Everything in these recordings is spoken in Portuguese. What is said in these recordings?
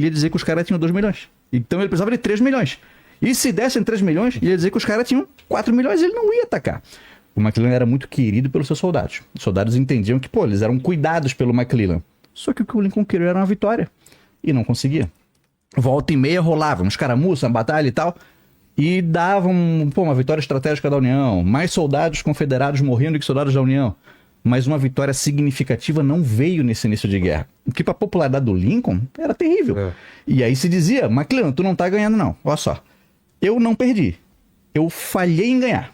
ia dizer que os caras tinham 2 milhões. Então ele precisava de 3 milhões. E se dessem 3 milhões, ia dizer que os caras tinham 4 milhões e ele não ia atacar. O McClellan era muito querido pelos seus soldados. Os soldados entendiam que, eles eram cuidados pelo McClellan. Só que o que o Lincoln queria era uma vitória. E não conseguia. Volta e meia rolava, uns caramuças, uma batalha e tal. E davam, uma vitória estratégica da União. Mais soldados confederados morrendo que soldados da União. Mas uma vitória significativa não veio nesse início de guerra. Porque para a popularidade do Lincoln era terrível. E aí se dizia, McClellan, tu não tá ganhando não. Olha só, eu não perdi. Eu falhei em ganhar.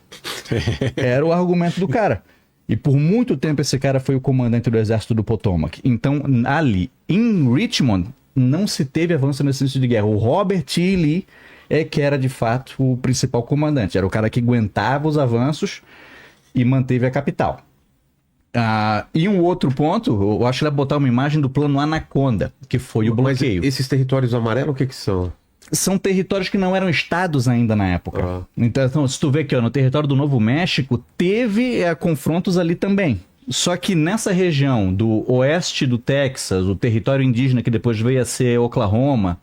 Era o argumento do cara. E por muito tempo esse cara foi o comandante do exército do Potomac. Então ali, em Richmond, não se teve avanço nesse início de guerra. O Robert E. Lee é que era de fato o principal comandante. Era o cara que aguentava os avanços e manteve a capital. E um outro ponto, eu acho que ele vai botar uma imagem do plano Anaconda, que foi o bloqueio. Mas esses territórios amarelos, o que são? São territórios que não eram estados ainda na época. Então, se tu vê aqui, no território do Novo México, teve confrontos ali também. Só que nessa região do oeste do Texas, o território indígena que depois veio a ser Oklahoma,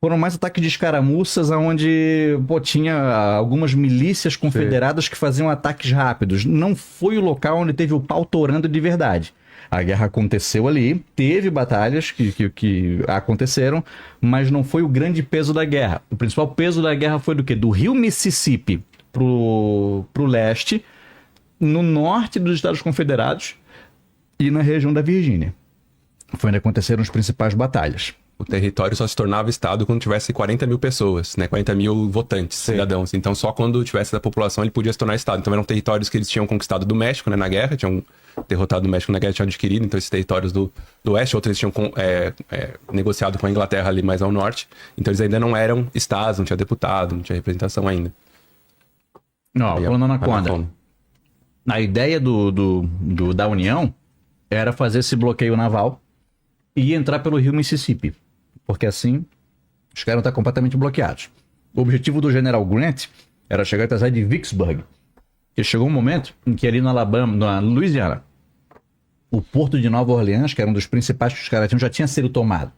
foram mais ataques de escaramuças, onde tinha algumas milícias confederadas que faziam ataques rápidos. Não foi o local onde teve o pau torando de verdade. A guerra aconteceu ali, teve batalhas que aconteceram, mas não foi o grande peso da guerra. O principal peso da guerra foi do quê? Do rio Mississippi pro leste, no norte dos Estados Confederados e na região da Virgínia. Foi onde aconteceram as principais batalhas. O território só se tornava estado quando tivesse 40 mil pessoas, né? 40 mil votantes, cidadãos. Então, só quando tivesse da população, ele podia se tornar estado. Então, eram territórios que eles tinham conquistado do México, né? Na guerra, tinham derrotado o México na guerra, tinham adquirido. Então, esses territórios do oeste, outros eles tinham negociado com a Inglaterra ali mais ao norte. Então, eles ainda não eram estados, não tinha deputado, não tinha representação ainda. Não, falando Anaconda. A ideia da União era fazer esse bloqueio naval e entrar pelo rio Mississippi. Porque assim, os caras estão completamente bloqueados. O objetivo do General Grant era chegar até a cidade de Vicksburg. E chegou um momento em que ali no Alabama, na Louisiana, o porto de Nova Orleans, que era um dos principais que os caras tinham, já tinha sido tomado.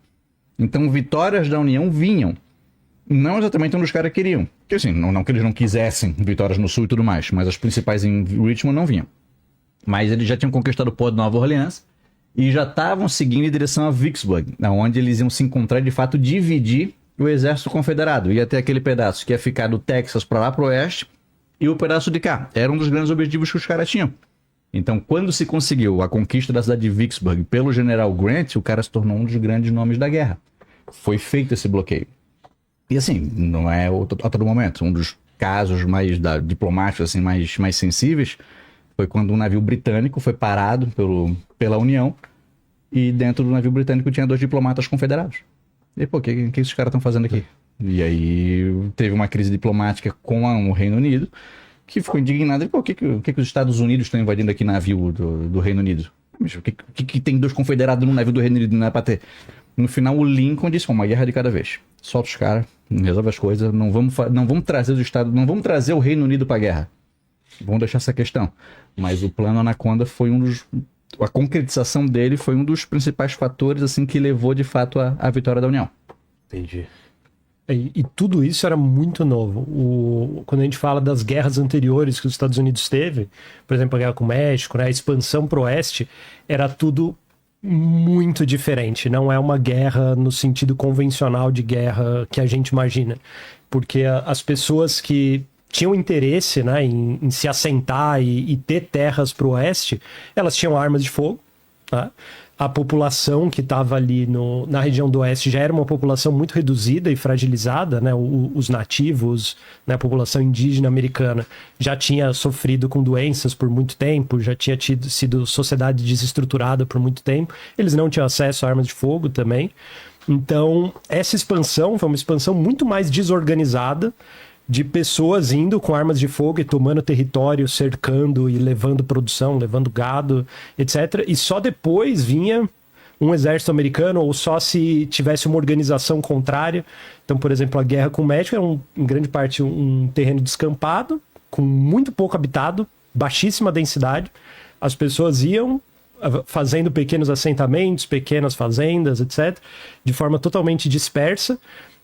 Então, vitórias da União vinham. Não exatamente onde os caras queriam. Porque assim, não que eles não quisessem vitórias no sul e tudo mais, mas as principais em Richmond não vinham. Mas eles já tinham conquistado o porto de Nova Orleans e já estavam seguindo em direção a Vicksburg, onde eles iam se encontrar e, de fato, dividir o exército confederado. Ia ter aquele pedaço que ia ficar do Texas para lá para o oeste e o pedaço de cá. Era um dos grandes objetivos que os caras tinham. Então, quando se conseguiu a conquista da cidade de Vicksburg pelo General Grant, o cara se tornou um dos grandes nomes da guerra. Foi feito esse bloqueio. E assim, não é a todo momento. Um dos casos mais diplomáticos, assim, mais sensíveis foi quando um navio britânico foi parado pela União e dentro do navio britânico tinha 2 diplomatas confederados. E, o que esses caras estão fazendo aqui? E aí teve uma crise diplomática com o Reino Unido, que ficou indignado. E, o que os Estados Unidos estão invadindo aqui navio do Reino Unido? O que tem 2 confederados no navio do Reino Unido? Não é pra ter. No final, o Lincoln disse, uma guerra de cada vez. Solta os caras, resolve as coisas, não vamos trazer os Estados, não vamos trazer o Reino Unido pra guerra. Vamos deixar essa questão. Mas o plano Anaconda foi a concretização dele foi um dos principais fatores assim que levou de fato à vitória da União. Entendi. E tudo isso era muito novo. Quando a gente fala das guerras anteriores que os Estados Unidos teve, por exemplo, a guerra com o México, né, a expansão pro oeste, era tudo muito diferente. Não é uma guerra no sentido convencional de guerra que a gente imagina. Porque as pessoas que tinham interesse, né, em se assentar e ter terras para o oeste, elas tinham armas de fogo. Tá? A população que estava ali na região do oeste já era uma população muito reduzida e fragilizada, né? Os nativos, né? A população indígena americana já tinha sofrido com doenças por muito tempo, já tinha sido sociedade desestruturada por muito tempo, eles não tinham acesso a armas de fogo também. Então, essa expansão foi uma expansão muito mais desorganizada, de pessoas indo com armas de fogo e tomando território, cercando e levando produção, levando gado, etc. E só depois vinha um exército americano, ou só se tivesse uma organização contrária. Então, por exemplo, a guerra com o México era em grande parte um terreno descampado, com muito pouco habitado, baixíssima densidade. As pessoas iam, fazendo pequenos assentamentos, pequenas fazendas, etc., de forma totalmente dispersa.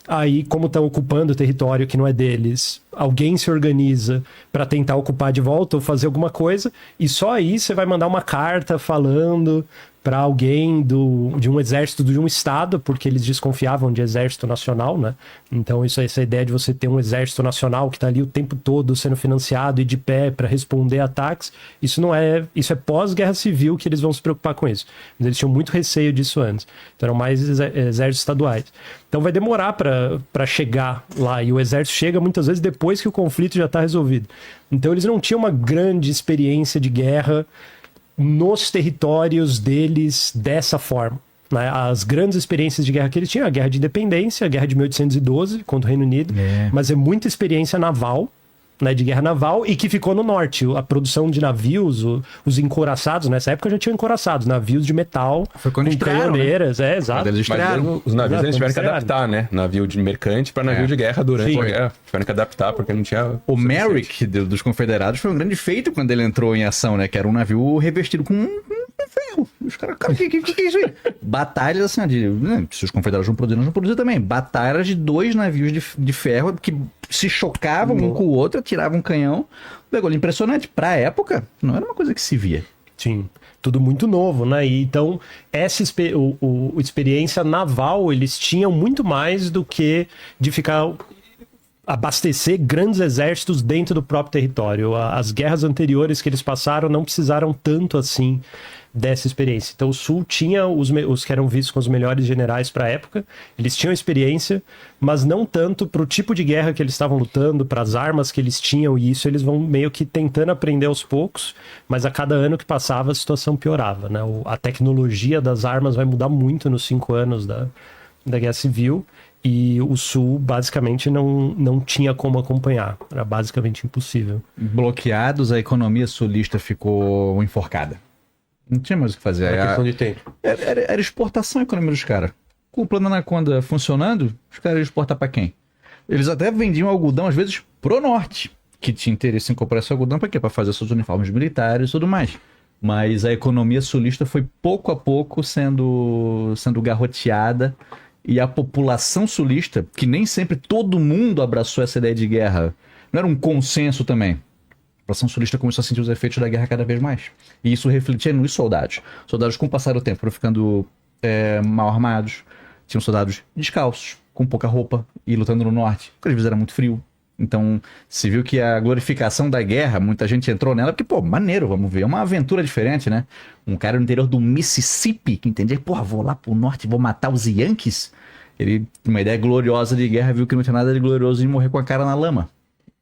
Aí, como estão ocupando o território que não é deles, alguém se organiza para tentar ocupar de volta ou fazer alguma coisa, e só aí você vai mandar uma carta falando para alguém de um exército de um estado, porque eles desconfiavam de exército nacional, né? Então essa ideia de você ter um exército nacional que está ali o tempo todo sendo financiado e de pé para responder a ataques, isso é pós-guerra civil que eles vão se preocupar com isso. Mas eles tinham muito receio disso antes. Então eram mais exércitos estaduais. Então vai demorar para chegar lá, e o exército chega muitas vezes depois que o conflito já está resolvido. Então eles não tinham uma grande experiência de guerra nos territórios deles dessa forma, né? As grandes experiências de guerra que eles tinham, a Guerra de Independência, a Guerra de 1812 contra o Reino Unido, mas é muita experiência naval, né, de guerra naval, e que ficou no norte. A produção de navios, os encoraçados, nessa época já tinham encoraçados, navios de metal, foi quando com estrearam, canoneiras, exato. Mas os navios eles tiveram que adaptar, né? Navio de mercante para navio de guerra durante a guerra. Tiveram que adaptar porque não tinha... O Merrick dos Confederados foi um grande feito quando ele entrou em ação, né? Que era um navio revestido com ferro. Os caras, o que é isso aí? Batalhas assim, se os confederados não produziram, não produziram também. Batalhas de 2 navios de ferro que se chocavam um com o outro, atiravam um canhão. Bagulho impressionante. Pra época, não era uma coisa que se via. Sim, tudo muito novo, né? E então, essa experiência naval, eles tinham muito mais do que de ficar... abastecer grandes exércitos dentro do próprio território. As guerras anteriores que eles passaram não precisaram tanto assim dessa experiência. Então o Sul tinha os que eram vistos como os melhores generais para a época, eles tinham experiência, mas não tanto para o tipo de guerra que eles estavam lutando, para as armas que eles tinham, e isso eles vão meio que tentando aprender aos poucos, mas a cada ano que passava a situação piorava, né? A tecnologia das armas vai mudar muito nos 5 anos da Guerra Civil, e o Sul basicamente não tinha como acompanhar, era basicamente impossível. Bloqueados, a economia sulista ficou enforcada. Não tinha mais o que fazer. Era questão de tempo. Era exportação a economia dos caras. Com o plano Anaconda funcionando, os caras iam exportar pra quem? Eles até vendiam algodão, às vezes, pro norte, que tinha interesse em comprar esse algodão pra quê? Pra fazer seus uniformes militares e tudo mais. Mas a economia sulista foi pouco a pouco sendo garroteada, e a população sulista, que nem sempre todo mundo abraçou essa ideia de guerra, não era um consenso também. A população sulista começou a sentir os efeitos da guerra cada vez mais. E isso refletia nos soldados. Soldados, com o passar do tempo, foram ficando mal armados. Tinham soldados descalços, com pouca roupa, e lutando no norte, porque às vezes era muito frio. Então, se viu que a glorificação da guerra, muita gente entrou nela, porque, maneiro, vamos ver, é uma aventura diferente, né? Um cara no interior do Mississippi, que entendia, vou lá pro norte, vou matar os Yankees. Ele, uma ideia gloriosa de guerra, viu que não tinha nada de glorioso em morrer com a cara na lama.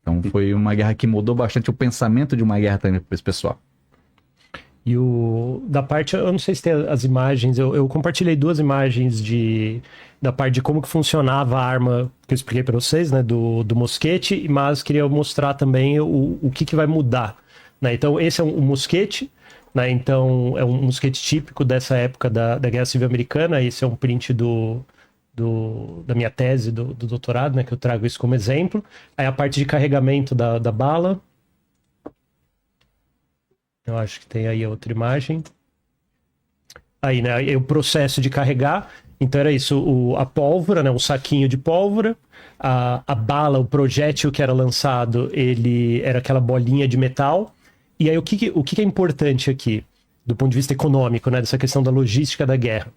Então, foi uma guerra que mudou bastante o pensamento de uma guerra também para esse pessoal. E da parte, eu não sei se tem as imagens, eu compartilhei 2 imagens da parte de como que funcionava a arma que eu expliquei para vocês, né, do mosquete, mas queria mostrar também o que vai mudar, né? Então esse é um mosquete, né? Então é um mosquete típico dessa época da Guerra Civil Americana. Esse é um print da minha tese do doutorado, né, que eu trago isso como exemplo. Aí a parte de carregamento da bala. Eu acho que tem aí outra imagem. Aí, né, o processo de carregar. Então era isso, a pólvora, né, um saquinho de pólvora, a bala, o projétil que era lançado, ele era aquela bolinha de metal. E aí o que é importante aqui, do ponto de vista econômico, né, dessa questão da logística da guerra?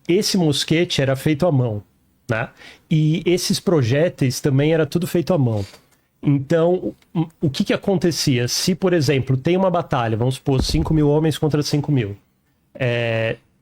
Esse mosquete era feito à mão, né? E esses projéteis também era tudo feito à mão. Então, o que acontecia? Se, por exemplo, tem uma batalha, vamos supor, 5.000 homens contra 5.000,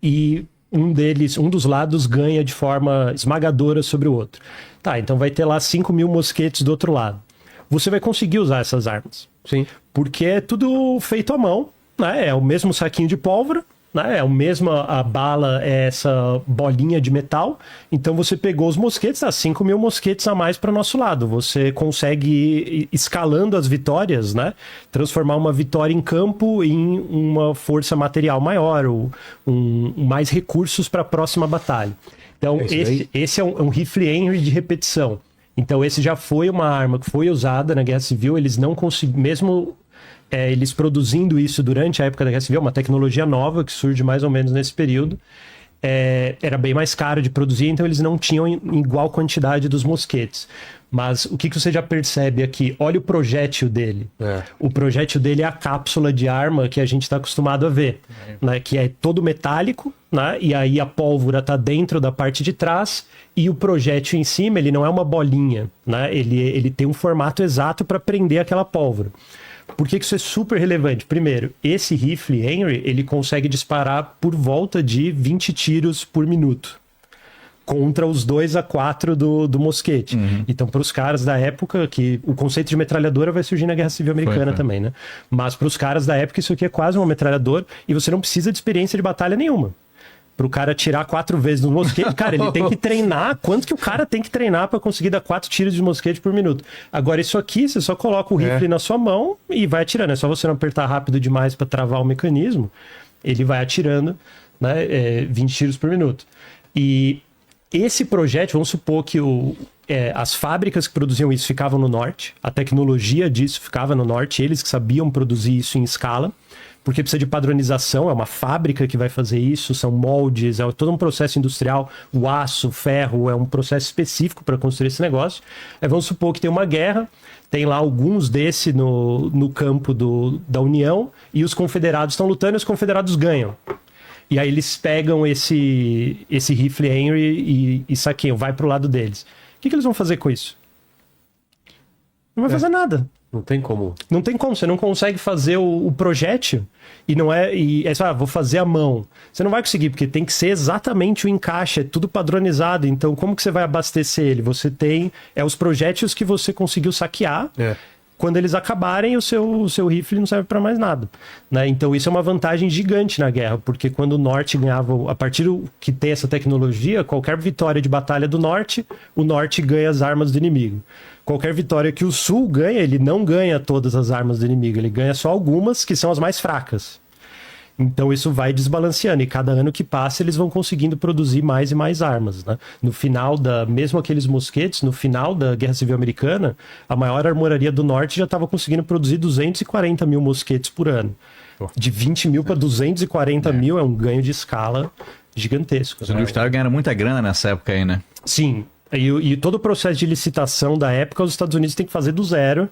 e um dos lados ganha de forma esmagadora sobre o outro. Tá, então vai ter lá 5.000 mosquetes do outro lado. Você vai conseguir usar essas armas. Sim. Porque é tudo feito à mão, né? É o mesmo saquinho de pólvora, né? É o mesmo, a bala é essa bolinha de metal. Então você pegou os mosquetes, 5.000 mosquetes a mais para o nosso lado. Você consegue ir escalando as vitórias, né? Transformar uma vitória em campo em uma força material maior, ou mais recursos para a próxima batalha. Então esse é um rifle Henry de repetição. Então esse já foi uma arma que foi usada na Guerra Civil. Eles não conseguiram, mesmo eles produzindo isso durante a época da Guerra Civil, uma tecnologia nova que surge mais ou menos nesse período, era bem mais caro de produzir, então eles não tinham igual quantidade dos mosquetes. Mas o que você já percebe aqui? Olha o projétil dele. O projétil dele é a cápsula de arma que a gente está acostumado a ver, né? Que é todo metálico, né? E aí a pólvora está dentro da parte de trás e o projétil em cima, ele não é uma bolinha, né? Ele tem um formato exato para prender aquela pólvora. Por que isso é super relevante? Primeiro, esse rifle Henry, ele consegue disparar por volta de 20 tiros por minuto. Contra os 2 a 4 do mosquete. Então, para os caras da época, que o conceito de metralhadora vai surgir na Guerra Civil Americana também, né? Mas para os caras da época, isso aqui é quase uma metralhadora e você não precisa de experiência de batalha nenhuma. Para o cara atirar 4 vezes no mosquete, cara, ele tem que treinar. Quanto que o cara tem que treinar para conseguir dar 4 tiros de mosquete por minuto? Agora, isso aqui, você só coloca o rifle na sua mão e vai atirando. É só você não apertar rápido demais para travar o mecanismo. Ele vai atirando, né, 20 tiros por minuto. E esse projétil, vamos supor que as fábricas que produziam isso ficavam no norte, a tecnologia disso ficava no norte, eles que sabiam produzir isso em escala, porque precisa de padronização, é uma fábrica que vai fazer isso, são moldes, é todo um processo industrial, o aço, o ferro, é um processo específico para construir esse negócio. Aí vamos supor que tem uma guerra, tem lá alguns desse no campo da União, e os confederados estão lutando e os confederados ganham. E aí eles pegam esse rifle Henry e saqueiam, vai pro lado deles. O que eles vão fazer com isso? Não vai fazer nada. Não tem como. Não tem como, você não consegue fazer o projétil e é só, vou fazer a mão. Você não vai conseguir, porque tem que ser exatamente o encaixe, é tudo padronizado. Então, como que você vai abastecer ele? Você tem os projéteis que você conseguiu saquear. Quando eles acabarem, o seu rifle não serve para mais nada, né? Então isso é uma vantagem gigante na guerra, porque quando o norte ganhava, a partir do que tem essa tecnologia, qualquer vitória de batalha do norte, o norte ganha as armas do inimigo. Qualquer vitória que o sul ganha, ele não ganha todas as armas do inimigo, ele ganha só algumas que são as mais fracas. Então isso vai desbalanceando e cada ano que passa eles vão conseguindo produzir mais e mais armas, né? No final mesmo aqueles mosquetes, no final da Guerra Civil Americana, a maior armoraria do norte já estava conseguindo produzir 240 mil mosquetes por ano. De 20 mil para 240 mil é um ganho de escala gigantesco. Os industriais ganharam muita grana nessa época aí, né? Sim, e todo o processo de licitação da época os Estados Unidos têm que fazer do zero.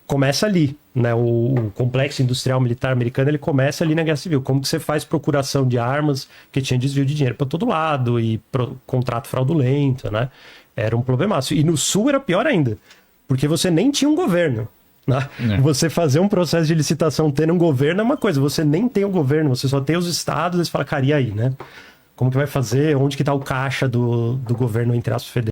Começa ali, né? O complexo industrial militar americano, ele começa ali na Guerra Civil. Como que você faz procuração de armas, porque tinha desvio de dinheiro para todo lado e contrato fraudulento, né? Era um problemaço. E no Sul era pior ainda, porque você nem tinha um governo, né? Você fazer um processo de licitação tendo um governo é uma coisa, você nem tem o governo, você só tem os estados, e você fala, cara, e aí, né? Como que vai fazer? Onde que tá o caixa do governo, entre aspas, federal?